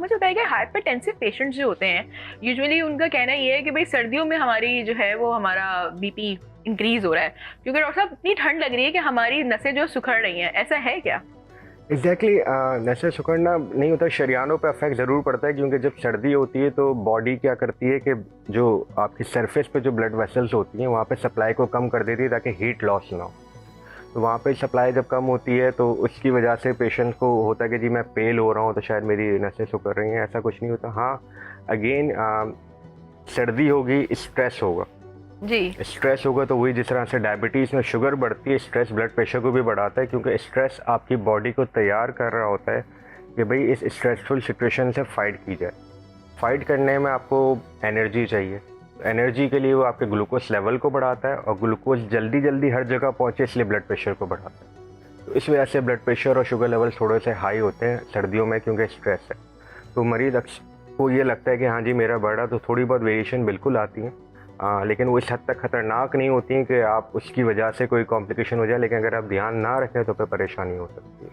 मुझे बताया कि हाइपरटेंसिव पेशेंट्स जो होते हैं यूजुअली उनका कहना ये है कि भाई सर्दियों में हमारी जो है वो हमारा बीपी इंक्रीज हो रहा है क्योंकि डॉक्टर साहब इतनी ठंड लग रही है कि हमारी नसें जो सुखड़ रही हैं, ऐसा है क्या? एग्जैक्टली नशे सिकुड़ना नहीं होता, शरीयानों पे अफेक्ट ज़रूर पड़ता है क्योंकि जब सर्दी होती है तो बॉडी क्या करती है कि जो आपकी सरफेस पे जो ब्लड वेसल्स होती हैं वहाँ पे सप्लाई को कम कर देती है ताकि हीट लॉस ना हो। तो वहाँ पे सप्लाई जब कम होती है तो उसकी वजह से पेशेंट को होता है कि जी मैं पेल हो रहा हूँ तो शायद मेरी नसें सिकुड़ रही हैं। ऐसा कुछ नहीं होता। हाँ, अगेन सर्दी होगी, स्ट्रेस होगा। जी। स्ट्रेस होगा तो वही जिस तरह से डायबिटीज़ में शुगर बढ़ती है, स्ट्रेस ब्लड प्रेशर को भी बढ़ाता है क्योंकि स्ट्रेस आपकी बॉडी को तैयार कर रहा होता है कि भाई इस स्ट्रेसफुल सिचुएशन से फ़ाइट की जाए। फ़ाइट करने में आपको एनर्जी चाहिए। एनर्जी के लिए वो आपके ग्लूकोज लेवल को बढ़ाता है और ग्लूकोज जल्दी जल्दी हर जगह पहुँचे इसलिए ब्लड प्रेशर को बढ़ाता है। तो इस वजह से ब्लड प्रेशर और शुगर लेवल थोड़े से हाई होते हैं सर्दियों में क्योंकि स्ट्रेस है। तो मरीज़ को ये लगता है कि हाँ जी मेरा बढ़ा, तो थोड़ी बहुत वेरिएशन बिल्कुल आती हैं। लेकिन वो इस हद तक ख़तरनाक नहीं होती हैं कि आप उसकी वजह से कोई कॉम्प्लिकेशन हो जाए, लेकिन अगर आप ध्यान ना रखें तो फिर परेशानी हो सकती है।